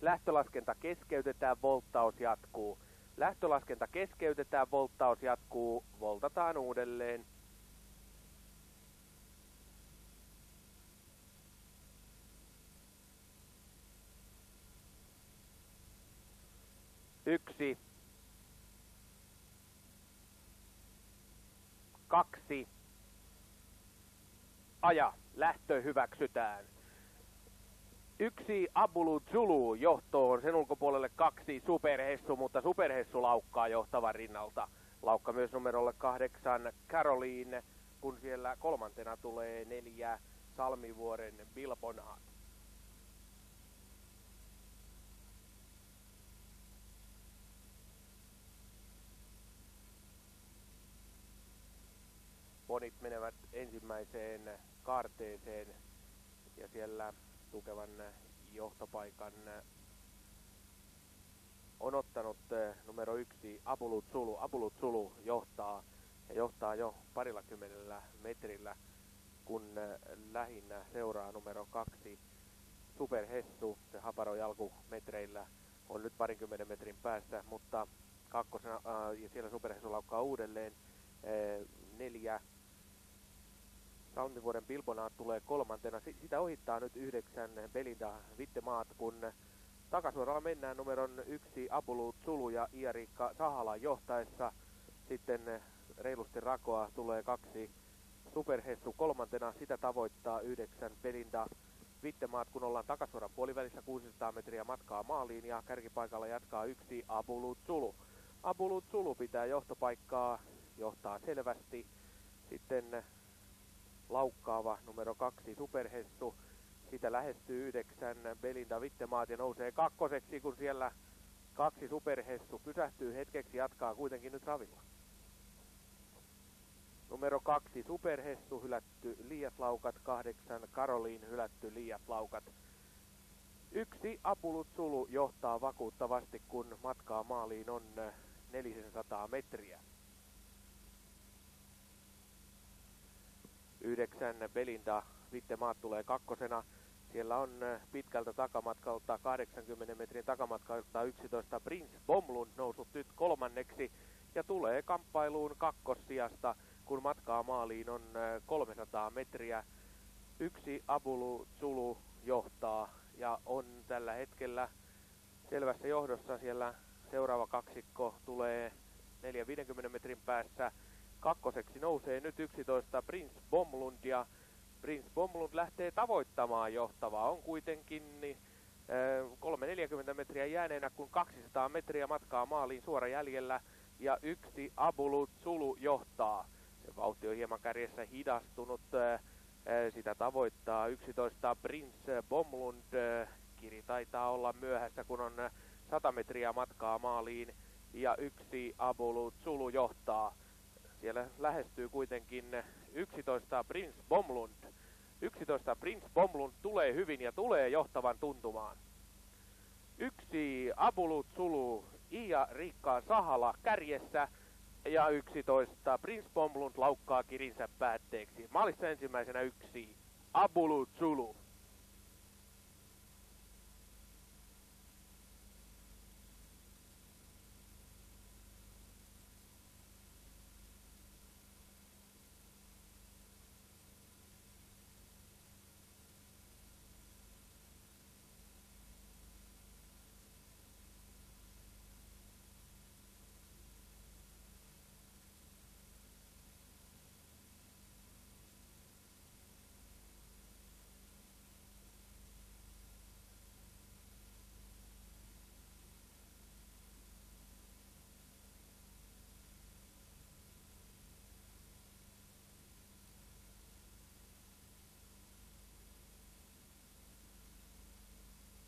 Lähtölaskenta keskeytetään, volttaus jatkuu. Lähtölaskenta keskeytetään, volttaus jatkuu, voltataan uudelleen. Yksi. 2. Aja. Lähtö hyväksytään. 1 Abulu Zulu johtoon, sen ulkopuolelle 2 Superhessu, mutta Superhessu laukkaa johtavan rinnalta. Laukka myös numerolle 8 Caroline, kun siellä kolmantena tulee 4 Salmivuoren Bilbonat. Ponit menevät ensimmäiseen kaarteeseen ja siellä tukevan johtopaikan on ottanut numero 1 Abulu Zulu. Abulu Zulu johtaa jo parillakymmenellä metrillä, kun lähinnä seuraa numero 2 Superhessu. Se haparoi alkumetreillä, on nyt parinkymmenen metrin päässä, mutta kakkosena, ja siellä Superhessu laukkaa uudelleen. 4 Salmivuoren Bilbonat tulee kolmantena. Sitä ohittaa nyt 9 Belinda Vittemaat, kun takasuoralla mennään numeron 1 Abulu Zulu ja Iariikka Sahala johtaessa. Sitten reilusti rakoa tulee 2 Superhessu kolmantena. Sitä tavoittaa 9 Belinda Vittemaat, kun ollaan takasuoran puolivälissä 600 metriä matkaa maaliin ja kärkipaikalla jatkaa 1 Abulu Zulu. Abulu Zulu pitää johtopaikkaa, johtaa selvästi. Sitten laukkaava numero 2 Superhessu. Sitä lähestyy 9 Belinda Vittemaat ja nousee kakkoseksi, kun siellä 2 Superhessu pysähtyy hetkeksi, jatkaa kuitenkin nyt ravilla. Numero 2 Superhessu hylätty liiatlaukat, 8 Caroline hylätty liiatlaukat. 1 Abulu Zulu johtaa vakuuttavasti, kun matkaa maaliin on 400 metriä. 9 Belinda Vittemaat tulee kakkosena. Siellä on pitkältä takamatkalta, 80 metrin takamatkalta 11 Prince Bomlund noussut nyt kolmanneksi ja tulee kamppailuun kakkossijasta, kun matkaa maaliin on 300 metriä. 1 Abulu Zulu johtaa ja on tällä hetkellä selvässä johdossa. Siellä seuraava kaksikko tulee 450 metrin päässä. Kakkoseksi nousee nyt 11 Prince Bomlund ja Prince Bomlund lähtee tavoittamaan johtavaa. On kuitenkin 340 metriä jääneenä, kun 200 metriä matkaa maaliin suora jäljellä ja 1 Abulu Zulu johtaa. Se vauhti on hieman kärjessä hidastunut. Sitä tavoittaa 11 Prince Bomlund. Kiri taitaa olla myöhässä, kun on 100 metriä matkaa maaliin ja 1 Abulu Zulu johtaa. Siellä lähestyy kuitenkin 11 Prince Bomlund. 11 Prince Bomlund tulee hyvin ja tulee johtavan tuntumaan. 1 Abulu Zulu, Iariikka Sahala kärjessä ja 11 Prince Bomlund laukkaa kirinsä päätteeksi. Maalissa ensimmäisenä 1 Abulu Zulu.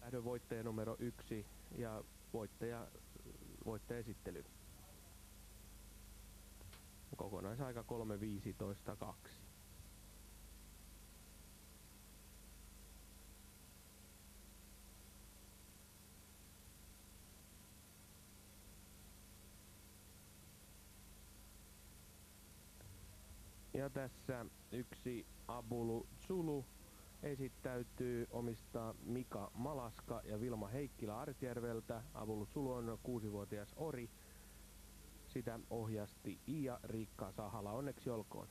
Lähdön voittaja numero 1 ja voittajaesittely. Kokonaisaika 3:15.2. Ja tässä 1 Abulu Zulu esittäytyy omistaa Mika Malaska ja Vilma Heikkilä Artjärveltä. Avulut Sulu on 6-vuotias ori. Sitä ohjasti Iia Riikka Sahala. Onneksi olkoon.